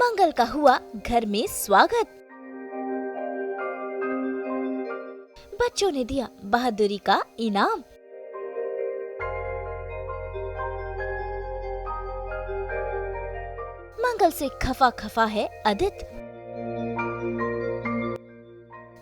मंगल का हुआ घर में स्वागत। बच्चों ने दिया बहादुरी का इनाम। मंगल से खफा खफा है आदित्य।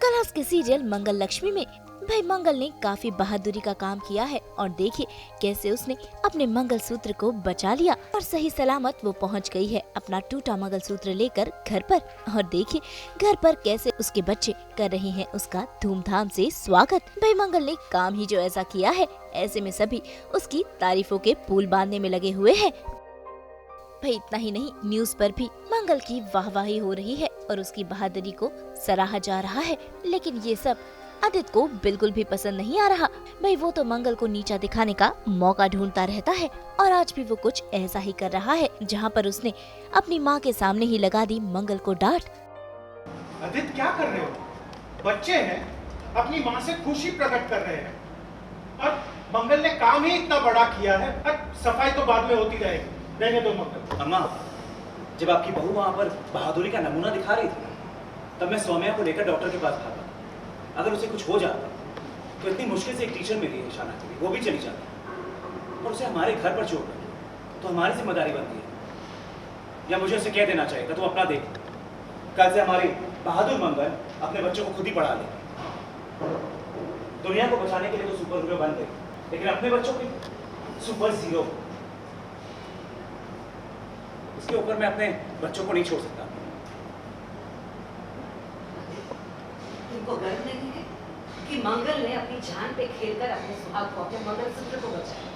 कलर्स के सीरियल मंगल लक्ष्मी में भाई मंगल ने काफी बहादुरी का काम किया है और देखिए कैसे उसने अपने मंगलसूत्र को बचा लिया और सही सलामत वो पहुंच गई है अपना टूटा मंगलसूत्र लेकर घर पर। और देखिए घर पर कैसे उसके बच्चे कर रहे हैं उसका धूमधाम से स्वागत। भाई मंगल ने काम ही जो ऐसा किया है, ऐसे में सभी उसकी तारीफों के पुल बांधने में लगे हुए हैं। भाई इतना ही नहीं, न्यूज पर भी मंगल की वाहवाही हो रही है और उसकी बहादुरी को सराहा जा रहा है। लेकिन ये सब आदित्य को बिल्कुल भी पसंद नहीं आ रहा। भाई वो तो मंगल को नीचा दिखाने का मौका ढूंढता रहता है और आज भी वो कुछ ऐसा ही कर रहा है, जहाँ पर उसने अपनी माँ के सामने ही लगा दी मंगल को डांट। आदित्य क्या कर रहे हो? बच्चे हैं, अपनी माँ से खुशी प्रकट कर रहे हैं और मंगल ने काम ही इतना बड़ा किया है। सफाई तो बाद में होती रहेगी, रहने दो मंगल। अम्मा, जब आपकी बहू वहाँ पर बहादुरी का नमूना दिखा रही थी तब मैं सौम्या को लेकर डॉक्टर के पास भागा। अगर उसे कुछ हो जाता तो इतनी मुश्किल से एक टीचर मिली है शाना के लिए, वो भी चली जाती और उसे हमारे घर पर चोट लगी तो हमारी जिम्मेदारी बनती है। या मुझे उसे कह देना चाहिए था तुम अपना देख, कल से हमारी बहादुर मंगल अपने बच्चों को खुद ही पढ़ा ले। दुनिया को बचाने के लिए तो सुपर हीरो बन गई, लेकिन अपने बच्चों के सुपर जीरो। इसके ऊपर मैं अपने बच्चों को नहीं छोड़ सकता। तुमको गर्व नहीं है कि मंगल ने अपनी जान पे खेलकर अपने सुहाग को, अपने मंगलसूत्र को बचाया?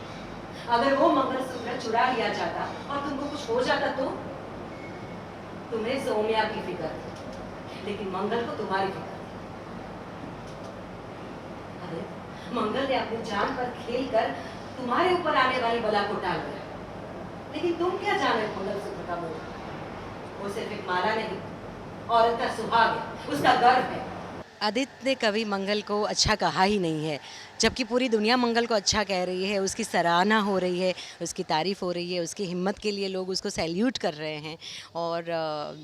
अगर वो मंगलसूत्र चुरा लिया जाता और तुमको कुछ हो जाता तो? तुम्हें सौम्या की फिक्र थी, लेकिन मंगल को तुम्हारी फिक्र थी। अरे मंगल ने अपनी जान पर खेलकर तुम्हारे ऊपर आने वाली बला को टाल दिया, लेकिन तुम क्या जाने मंगलसूत्र का मोह? वो सिर्फ एक माला नहीं, औरत का सुहाग है, उसका गर्व है। आदित्य ने कभी मंगल को अच्छा कहा ही नहीं है, जबकि पूरी दुनिया मंगल को अच्छा कह रही है, उसकी सराहना हो रही है, उसकी तारीफ़ हो रही है, उसकी हिम्मत के लिए लोग उसको सैल्यूट कर रहे हैं और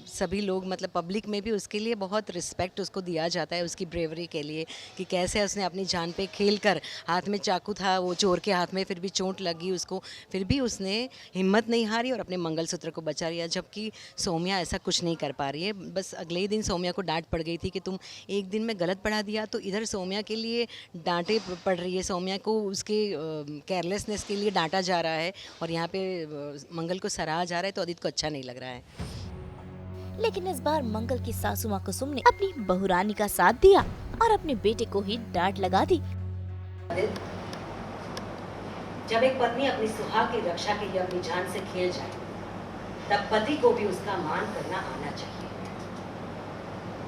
सभी लोग मतलब पब्लिक में भी उसके लिए बहुत रिस्पेक्ट उसको दिया जाता है उसकी ब्रेवरी के लिए कि कैसे उसने अपनी जान पे खेल कर, हाथ में चाकू था वो चोर के हाथ में, फिर भी चोट लगी उसको, फिर भी उसने हिम्मत नहीं हारी और अपने मंगलसूत्र को बचा लिया। जबकि सौम्या ऐसा कुछ नहीं कर पा रही है। बस अगले ही दिन सौम्या को डांट पड़ गई थी कि तुम एक दिन में गलत पढ़ा दिया, तो इधर सौम्या के लिए डांटे पड़ रही है, सौम्या को उसके केयरलेसनेस के लिए डांटा जा रहा है और यहाँ पे मंगल को सराहा जा रहा है, तो आदित्य को अच्छा नहीं लग रहा है। लेकिन इस बार मंगल की सासू माँ कुसुम ने अपनी बहुरानी का साथ दिया और अपने बेटे को ही डांट लगा दी। जब एक पत्नी अपनी सुहाग की रक्षा के लिए अपनी जान से खेल जाए, तब पति को भी उसका मान करना आना चाहिए।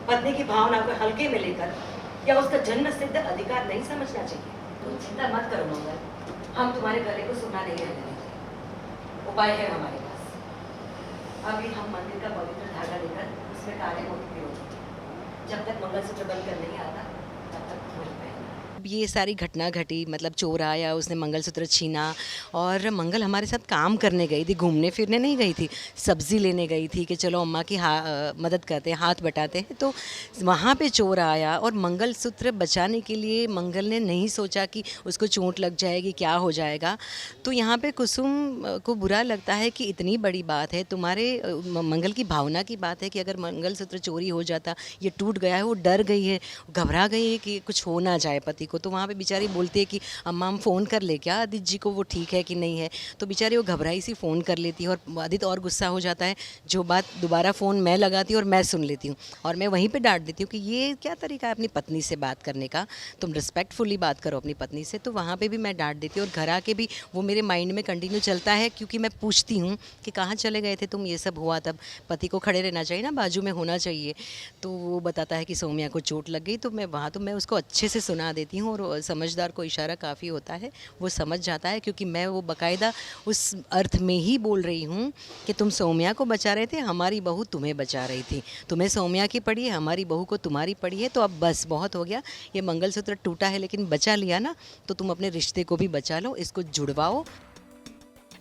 पत्नी की भावना को हल्के में लेकर या उसका जन्म सिद्ध अधिकार नहीं समझना चाहिए। तुम चिंता मत करो मंगल, हम तुम्हारे गले को सुना नहीं रहने देंगे। उपाय है हमारे पास। अभी हम मंदिर का पवित्र धागा लेकर उसमें काले मोती पिरोगे। जब तक मंगलसूत्र बनकर नहीं आता तब तक खोल पाएंगे। ये सारी घटना घटी, मतलब चोर आया, उसने मंगलसूत्र छीना और मंगल हमारे साथ काम करने गई थी, घूमने फिरने नहीं गई थी, सब्जी लेने गई थी कि चलो अम्मा की मदद करते हैं, हाथ बटाते हैं। तो वहाँ पे चोर आया और मंगलसूत्र बचाने के लिए मंगल ने नहीं सोचा कि उसको चोट लग जाएगी, क्या हो जाएगा। तो यहाँ पे कुसुम को बुरा लगता है कि इतनी बड़ी बात है, तुम्हारे मंगल की भावना की बात है कि अगर मंगलसूत्र चोरी हो जाता, ये टूट गया है, वो डर गई है, घबरा गई है कि कुछ हो ना जाए पति को। तो वहाँ पे बेचारी बोलती है कि अम्मा हम फ़ोन कर ले क्या आदित्य जी को, वो ठीक है कि नहीं है। तो बेचारी वो घबराई सी फ़ोन कर लेती है और आदित्य और गुस्सा हो जाता है। जो बात दोबारा फ़ोन मैं लगाती हूँ और मैं सुन लेती हूँ और मैं वहीं पे डांट देती हूँ कि ये क्या तरीका है अपनी पत्नी से बात करने का, तुम रिस्पेक्टफुली बात करो अपनी पत्नी से। तो वहाँ पर भी मैं डांट देती हूँ और घर आके भी वो मेरे माइंड में कंटिन्यू चलता है, क्योंकि मैं पूछती हूँ कि कहाँ चले गए थे तुम, ये सब हुआ तब पति को खड़े रहना चाहिए ना, बाजू में होना चाहिए। तो वो बताता है कि सौम्या को चोट लग गई। तो मैं उसको अच्छे से सुना देती हूँ और समझदार को इशारा काफ़ी होता है, वो समझ जाता है, क्योंकि मैं वो बाकायदा उस अर्थ में ही बोल रही हूँ कि तुम सौम्या को बचा रहे थे, हमारी बहू तुम्हें बचा रही थी, तुम्हें सौम्या की पड़ी है, हमारी बहू को तुम्हारी पड़ी है। तो अब बस बहुत हो गया, ये मंगलसूत्र टूटा है लेकिन बचा लिया ना, तो तुम अपने रिश्ते को भी बचा लो, इसको जुड़वाओ।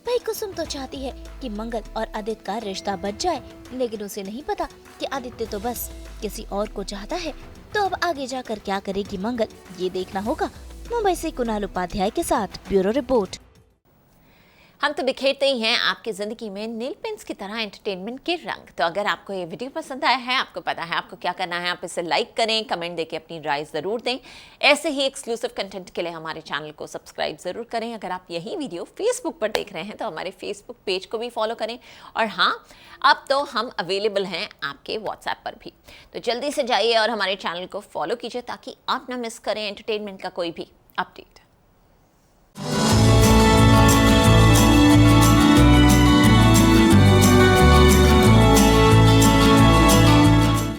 भाई कुसुम तो चाहती है कि मंगल और आदित्य का रिश्ता बच जाए, लेकिन उसे नहीं पता कि आदित्य तो बस किसी और को चाहता है। तो अब आगे जाकर क्या करेगी मंगल, ये देखना होगा। मुंबई से कुणाल उपाध्याय के साथ ब्यूरो रिपोर्ट। हम तो बिखेरते ही हैं आपकी ज़िंदगी में नील पेंस की तरह एंटरटेनमेंट के रंग। तो अगर आपको ये वीडियो पसंद आया है, आपको पता है आपको क्या करना है, आप इसे लाइक करें, कमेंट देके अपनी राय ज़रूर दें। ऐसे ही एक्सक्लूसिव कंटेंट के लिए हमारे चैनल को सब्सक्राइब ज़रूर करें। अगर आप यही वीडियो फेसबुक पर देख रहे हैं तो हमारे फेसबुक पेज को भी फॉलो करें। और हाँ, अब तो हम अवेलेबल हैं आपके व्हाट्सएप पर भी। तो जल्दी से जाइए और हमारे चैनल को फॉलो कीजिए ताकि आप ना मिस करें एंटरटेनमेंट का कोई भी अपडेट।